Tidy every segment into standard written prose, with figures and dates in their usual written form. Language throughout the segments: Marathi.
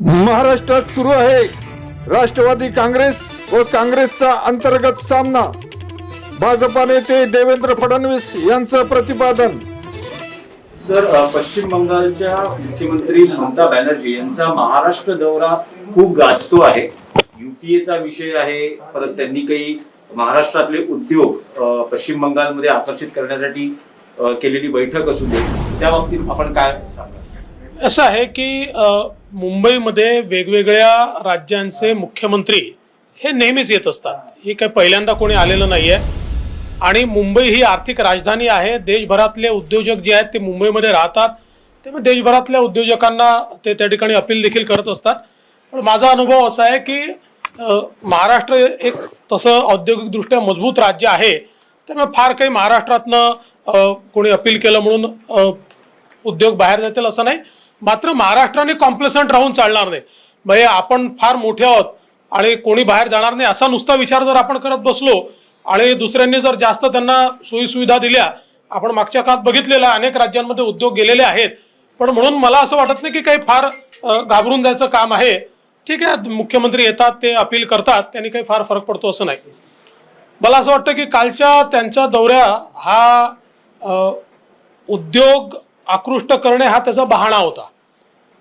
महाराष्ट्रात सुरू आहे राष्ट्रवादी काँग्रेस व काँग्रेसचा अंतर्गत सामना. भाजपा नेते देवेंद्र फडणवीस यांचं प्रतिपादन. सर, पश्चिम बंगालच्या मुख्यमंत्री ममता बॅनर्जी यांचा महाराष्ट्र दौरा खूप गाजतो आहे. यूपीएचा विषय आहे, परत त्यांनी काही महाराष्ट्रातले उद्योग पश्चिम बंगालमध्ये आकर्षित करण्यासाठी केलेली बैठक असू दे, त्या बाबतीत आपण काय सांगा? असं आहे की मुंबईमध्ये वेगवेगळ्या राज्यांचे मुख्यमंत्री हे नेहमीच येत असतात. हे काही पहिल्यांदा कोणी आलेलं नाही आहे. आणि मुंबई ही आर्थिक राजधानी आहे. देशभरातले उद्योजक जे आहेत ते मुंबईमध्ये राहतात. त्यामुळे देशभरातल्या उद्योजकांना ते त्या ठिकाणी अपील देखील करत असतात. पण माझा अनुभव असा आहे की महाराष्ट्र एक तसं औद्योगिकदृष्ट्या मजबूत राज्य आहे. त्यामुळे फार काही महाराष्ट्रातनं कोणी अपील केलं म्हणून उद्योग बाहेर जातील असं नाही. मात्र महाराष्ट्राने कॉम्प्लेसंट राहून चालणार नाही. म्हणजे आपण फार मोठे आहोत आणि कोणी बाहेर जाणार नाही असा नुसता विचार जर आपण करत बसलो आणि दुसऱ्यांनी जर जास्त त्यांना सोयी सुविधा दिल्या, आपण मागच्या काळात बघितलेलं अनेक राज्यांमध्ये उद्योग गेलेले आहेत. पण म्हणून मला असं वाटत नाही की काही फार घाबरून जायचं काम आहे. ठीक आहे, मुख्यमंत्री येतात, ते अपील करतात, त्यांनी काही फार फरक पडतो असं नाही. मला असं वाटतं की कालच्या त्यांच्या दौऱ्या हा उद्योग आकृष्ट करणे हा त्याचा बहाणा होता.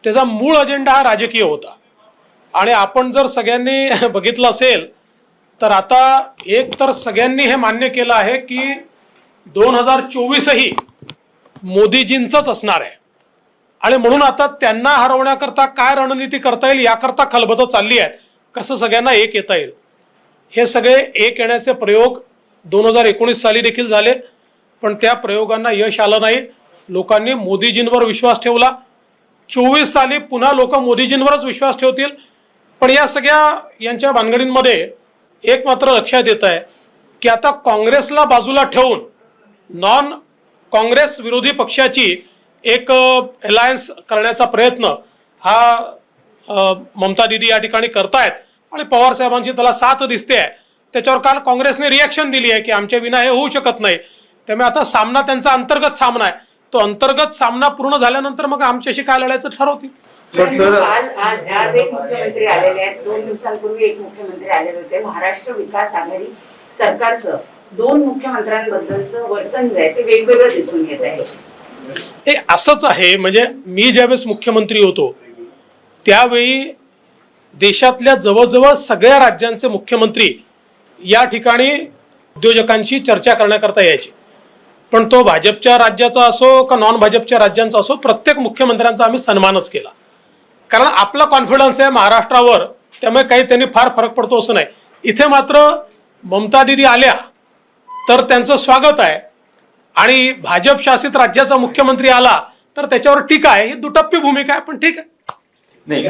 त्याचा मूळ अजेंडा हा राजकीय होता. आणि आपण जर सगळ्यांनी बघितलं असेल तर आता एक तर सगळ्यांनी हे मान्य केलं आहे की 2024ही मोदीजींचंच असणार आहे. आणि म्हणून आता त्यांना हरवण्याकरता काय रणनीती करता येईल याकरता खलबतं चालली आहेत. कसं सगळ्यांना एक येता येईल. हे सगळे एक येण्याचे प्रयोग 2019 साली देखील झाले, पण त्या प्रयोगांना यश आलं नाही. लोकांनी मोदीजींवर विश्वास ठेवला. 24 साली पुन्हा लोक मोदीजींवरच विश्वास ठेवतील. पण या सगळ्या यांच्या भानगडींमध्ये एक मात्र लक्षात येत आहे की आता काँग्रेसला बाजूला ठेवून नॉन काँग्रेस विरोधी पक्षाची एक अलायन्स करण्याचा प्रयत्न हा ममता दीदी या ठिकाणी करतायत. आणि पवार साहेबांची त्याला साथ दिसते आहे. त्याच्यावर काल काँग्रेसने रिॲक्शन दिली आहे की आमच्या विना हे होऊ शकत नाही. त्यामुळे आता सामना त्यांचा अंतर्गत सामना आहे. तो अंतर्गत सामना पूर्ण झाल्यानंतर मग आमच्याशी काय लढायचं ठरवतील. आज एक मुख्यमंत्री आलेले आहेत. 2 दिवसांपूर्वी एक मुख्यमंत्री आलेले होते. महाराष्ट्र विकास आघाडी सरकारचं 2 मुख्यमंत्र्यांबद्दलचं वर्तन जे आहे ते वेगवेगळं दिसून येत आहे. हे असंच आहे. म्हणजे मी ज्यावेळेस मुख्यमंत्री होतो त्यावेळी देशातल्या जवळजवळ सगळ्या राज्यांचे मुख्यमंत्री या ठिकाणी उद्योजकांशी चर्चा करण्याकरता यायचे. पण तो भाजपच्या राज्याचा असो का नॉन भाजपच्या राज्यांचा असो, प्रत्येक मुख्यमंत्र्यांचा आम्ही सन्मानच केला. कारण आपला कॉन्फिडन्स आहे महाराष्ट्रावर, त्यामुळे काही त्यांनी फार फरक पडतो असं नाही. इथे मात्र ममता दीदी आल्या तर त्यांचं स्वागत आहे आणि भाजप शासित राज्याचा मुख्यमंत्री आला तर त्याच्यावर टीका आहे. ही दुटप्पी भूमिका आहे, पण ठीक आहे. नाही,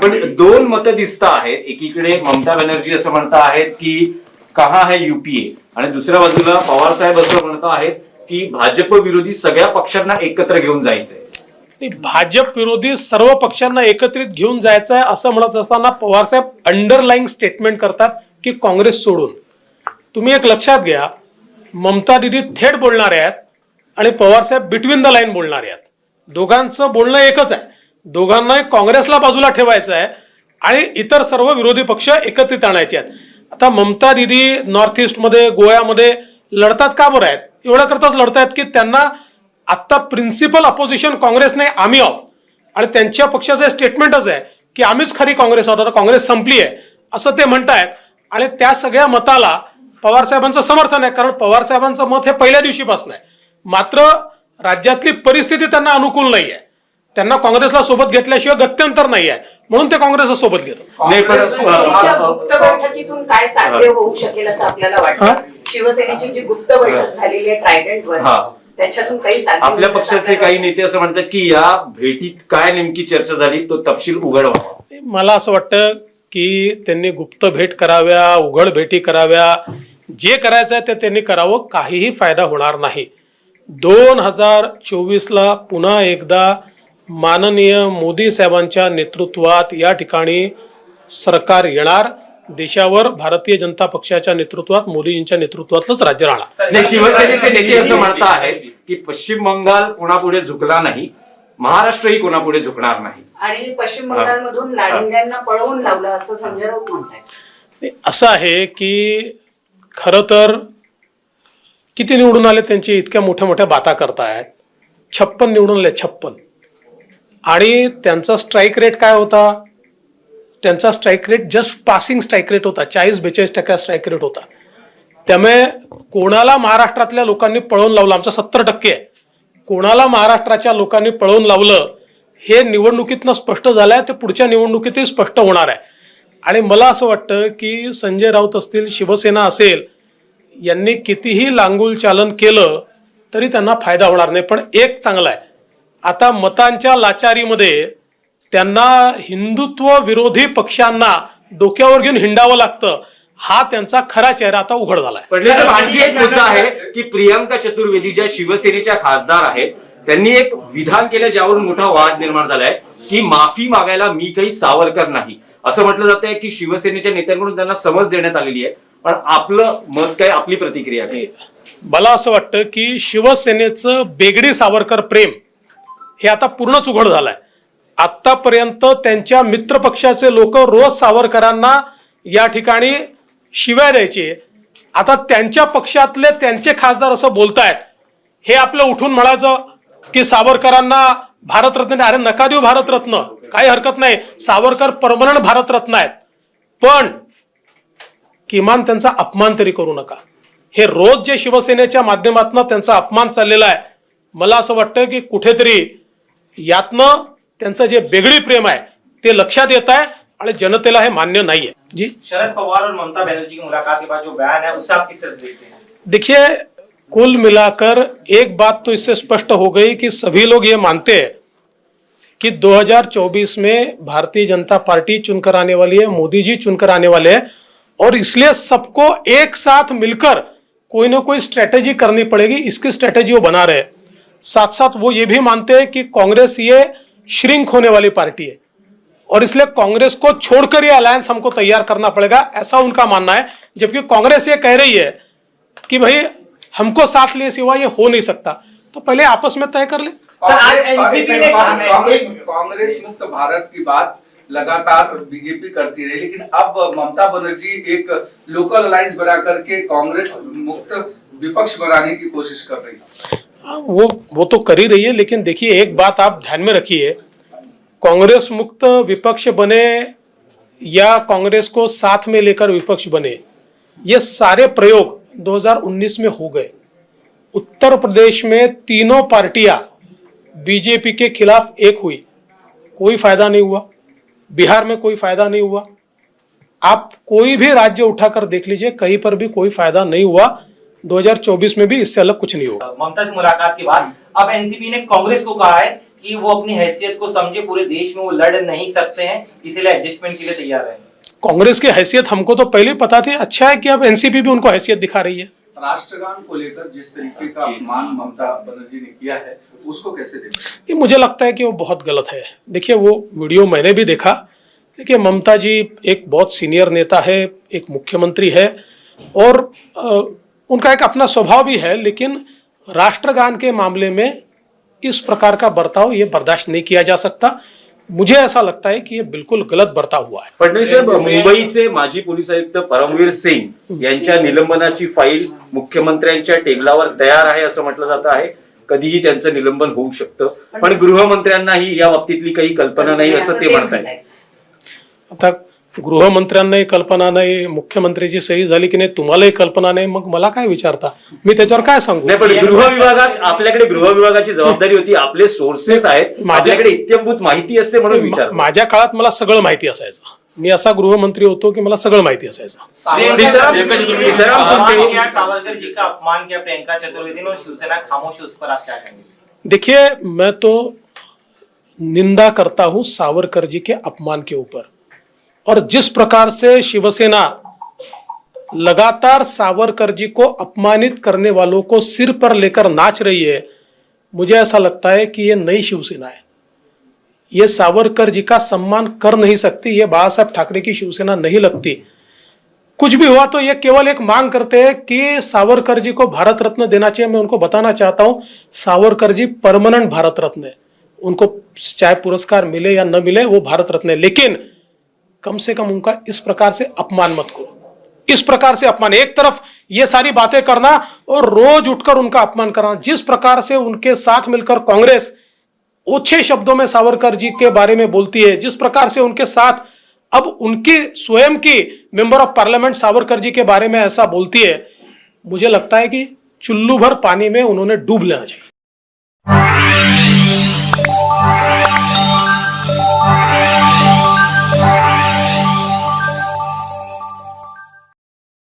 पण 2 मतं दिसत आहेत. एकीकडे ममता बॅनर्जी असं म्हणता आहेत की कहा है यूपीए, आणि दुसऱ्या बाजूला पवार साहेब असं म्हणत आहेत की भाजप विरोधी सगळ्या पक्षांना एकत्र घेऊन जायचंय. भाजप विरोधी सर्व पक्षांना एकत्रित घेऊन जायचं आहे असं म्हणत असताना पवार साहेब अंडरलाईंग स्टेटमेंट करतात की काँग्रेस सोडून. तुम्ही एक लक्षात घ्या, ममता दीदी थेट बोलणारे आहेत आणि पवार साहेब बिटवीन द लाईन बोलणारे आहेत. दोघांचं बोलणं एकच आहे. दोघांना काँग्रेसला बाजूला ठेवायचं आहे आणि इतर सर्व विरोधी पक्ष एकत्रित आणायचे आहेत. आता ममता दीदी नॉर्थ ईस्ट मध्ये गोव्यामध्ये लढतात का बरं आहेत? एवढं करताच लढतायत की त्यांना आता प्रिन्सिपल अपोजिशन काँग्रेसने आम्ही आहोत आणि त्यांच्या पक्षाचं स्टेटमेंटच आहे की आम्हीच खरी काँग्रेस आहोत, आता काँग्रेस संपली आहे असं ते म्हणतायत. आणि त्या सगळ्या मताला पवार साहेबांचं समर्थन आहे, कारण पवार साहेबांचं मत हे पहिल्या दिवशीपासून आहे. मात्र राज्यातली परिस्थिती त्यांना अनुकूल नाही आहे. त्यांना काँग्रेसला सोबत घेतल्याशिवाय गत्यंतर नाही आहे, म्हणून ते काँग्रेसला सोबत घेतात. गुप्त बैठकीतून काय साध्य होऊ शकेल असं आपल्याला वाटतं? शिवसेनेची जी गुप्त बैठक झालेली आहे ट्रायडंटवर, त्याच्यातून काही साध्य? आपल्या पक्षाचे काही नेते असं म्हणतात की या भेटीत काय नेमकी चर्चा झाली तो तपशील उघड व्हावा. मला असं वाटतं की त्यांनी गुप्त भेट कराव्या, उघड भेटी कराव्या, जे करायचं आहे ते त्यांनी करावं. काहीही फायदा होणार नाही. 2024ला पुन्हा एकदा माननीय मोदी साहेबांच्या नेतृत्वात या ठिकाणी सरकार येणार. देशावर भारतीय जनता पक्षाच्या नेतृत्वात, मोदीजींच्या नेतृत्वातलंच राज्य राहणार. शिवसेनेचे नेते असं म्हणत आहेत की पश्चिम बंगाल कोणापुढे झुकला नाही, महाराष्ट्रही कोणापुढे झुकणार नाही. आणि पश्चिम बंगालमधून लाडंग्यांना पळवून लावलं असं संजय राऊत म्हणतात. असं आहे की खरं तर किती निवडून आले त्यांची इतक्या मोठ्या मोठ्या बाता करतायत. 56 निवडून आले, 56. आणि त्यांचा स्ट्राईक रेट काय होता? त्यांचा strike rate just passing strike rate होता, 40-42% स्ट्राईक रेट होता. त्यामुळे कोणाला महाराष्ट्रातल्या लोकांनी पळवून लावलं, आमचा 70% आहे, कोणाला महाराष्ट्राच्या लोकांनी पळवून लावलं हे निवडणुकीतनं स्पष्ट झालंय, ते पुढच्या निवडणुकीतही स्पष्ट होणार आहे. आणि मला असं वाटतं की संजय राऊत असतील, शिवसेना असेल, यांनी कितीही लांगुल चालन केलं तरी त्यांना फायदा होणार नाही. पण एक चांगला आहे, आता मतांच्या लाचारीमध्ये त्यांना हिंदुत्व विरोधी पक्षांना डोक्यावर घेऊन हिंडावं लागतं. हा त्यांचा खरा चेहरा आता उघड झालाय. फडणवीस साहेब, आणखी एक मुद्दा आहे की प्रियंका चतुर्वेदी ज्या शिवसेनेच्या खासदार आहेत, त्यांनी एक विधान केलं ज्यावरून मोठा वाद निर्माण झालाय की माफी मागायला मी काही सावरकर नाही, असं म्हटलं जात आहे की शिवसेनेच्या नेत्यांकडून त्यांना समज देण्यात आलेली आहे. पण आपलं मत काय, आपली प्रतिक्रिया काय? मला असं वाटतं की शिवसेनेचं बेगडी सावरकर प्रेम हे आता पूर्णच उघड झालंय. आतापर्यंत त्यांच्या मित्रपक्षाचे लोक रोज सावरकरांना या ठिकाणी शिव्या द्यायचे. आता त्यांच्या पक्षातले त्यांचे खासदार असं बोलतायत, हे आपलं उठून म्हणायचं की सावरकरांना भारतरत्न, अरे नका देऊ भारतरत्न, काही हरकत नाही, सावरकर परमनंट भारतरत्न आहेत, पण किमान त्यांचा अपमान तरी करू नका. हे रोज जे शिवसेनेच्या माध्यमातून त्यांचा अपमान चाललेला आहे, मला असं वाटतं की कुठेतरी यातनं त्यांचं जे बेगडी प्रेम आहे ते लक्षात येत आहे आणि जनतेला हे मान्य नाहीये. जी शरद पवार और ममता बनर्जी की मुलाकात के बाद जो बयान है उससे आप किस तरह से देखते हैं? देखिए, कुल मिलाकर एक बात तो इससे स्पष्ट हो गई कि सभी लोग ये मानते हैं कि 2024 में भारतीय जनता पार्टी चुनकर आने वाली है, मोदी जी चुनकर आने वाले हैं, और इसलिए सबको एक साथ मिलकर कोई ना कोई स्ट्रेटेजी करनी पड़ेगी. इसकी स्ट्रेटेजी वो बना रहे. साथ साथ वो ये भी मानते हैं कि कांग्रेस ये श्रिंक होने वाली पार्टी है और इसलिए कांग्रेस को छोड़कर ये अलायंस हमको तैयार करना पड़ेगा, ऐसा उनका मानना है. जबकि कांग्रेस ये कह रही है कि भाई हमको साथ लिए सिवा ये हो नहीं सकता, तो पहले आपस में तय कर ले. आज एनसीपी ने कहा है कांग्रेस मुक्त भारत की बात लगातार बीजेपी करती रही, लेकिन अब ममता बनर्जी एक लोकल अलायंस बना करके कांग्रेस मुक्त विपक्ष बनाने की कोशिश कर रही है. वो तो कर ही रही है, लेकिन देखिए एक बात आप ध्यान में रखिए, कांग्रेस मुक्त विपक्ष बने या कांग्रेस को साथ में लेकर विपक्ष बने, ये सारे प्रयोग 2019 में हो गए. उत्तर प्रदेश में तीनों पार्टियां बीजेपी के खिलाफ एक हुई, कोई फायदा नहीं हुआ. बिहार में कोई फायदा नहीं हुआ. आप कोई भी राज्य उठाकर देख लीजिए, कहीं पर भी कोई फायदा नहीं हुआ. 2024 में भी इससे अलग कुछ नहीं होगा. ममता से मुलाकात के बाद अब एनसीपी ने कांग्रेस को कहा है कि वो अपनी हैसियत को समझे, पूरे देश में वो लड़ नहीं सकते हैं, इसलिए एडजस्टमेंट के लिए तैयार है. कांग्रेस की हैसियत हमको तो पहले ही पता थी. अच्छा है कि अब एनसीपी भी उनको हैसियत दिखा रही है. राष्ट्रगान को लेकर जिस तरीके का अपमान ममता बनर्जी ने किया है, उसको कैसे देखते हैं? ये मुझे लगता है कि वो बहुत गलत है. देखिए, वो वीडियो मैंने भी देखा. देखिए, ममता जी एक बहुत सीनियर नेता है, एक मुख्यमंत्री है, और उनका एक अपना स्वभाव भी है, लेकिन राष्ट्रगान के मामले में इस प्रकार का बर्ताव ये बर्दाश्त नहीं किया जा सकता. मुझे ऐसा लगता है कि ये बिल्कुल गलत बर्ताव हुआ है. फडणवीस साहेब, मुंबईचे माजी पोलीस आयुक्त परमवीर सिंग यांच्या निलंबनाची फाईल मुख्यमंत्र्यांच्या टेबलावर तयार आहे असं म्हटलं जात आहे. कधीही त्यांचं निलंबन होऊ शकतं, पण गृहमंत्र्यांनाही या बाबतीतली काही कल्पना नाही असं ते म्हणतायत. आता गृहमंत्र्यांनाही कल्पना नाही, मुख्यमंत्र्याची सही झाली की नाही तुम्हालाही कल्पना नाही, मग मला काय विचारता, मी त्याच्यावर काय सांगू. नाही, पण गृह विभागात आपल्याकडे गृह विभागाची जबाबदारी होती, आपले सोर्सेस आहेत, माझ्याकडे इत्यंभूत माहिती असते म्हणून विचार. माझ्या काळात मला सगळं माहिती असायचं. मी असा गृहमंत्री होतो की मला सगळं माहिती असायचं. सावरकर जी का अपमान किया प्रियंका चतुर्वेदी ने और शिवसेना खामोश, उस पर आप क्या कहेंगे? देखिए, मैं तो निंदा करता हूं सावरकर जी के अपमान के ऊपर, और जिस प्रकार से शिवसेना लगातार सावरकर जी को अपमानित करने वालों को सिर पर लेकर नाच रही है, मुझे ऐसा लगता है कि ये नई शिवसेना है. ये सावरकर जी का सम्मान कर नहीं सकती, ये बाला साहब ठाकरे की शिवसेना नहीं लगती. कुछ भी हुआ तो ये केवल एक मांग करते हैं कि सावरकर जी को भारत रत्न देना चाहिए. मैं उनको बताना चाहता हूं, सावरकर जी परमानेंट भारत रत्न है. उनको चाहे पुरस्कार मिले या न मिले, वो भारत रत्न है, लेकिन कम से कम उनका इस प्रकार से अपमान मत करो। इस प्रकार से अपमान, एक तरफ ये सारी बातें करना और रोज उठकर उनका अपमान करना। जिस प्रकार से उनके साथ मिलकर कांग्रेस ओछे शब्दों में सावरकर जी के बारे में बोलती है, जिस प्रकार से उनके साथ अब उनकी स्वयं की member of parliament Savarkar ji के बारे में ऐसा बोलती है, मुझे लगता है कि चुल्लू भर पानी में उन्होंने डूब लेना चाहिए।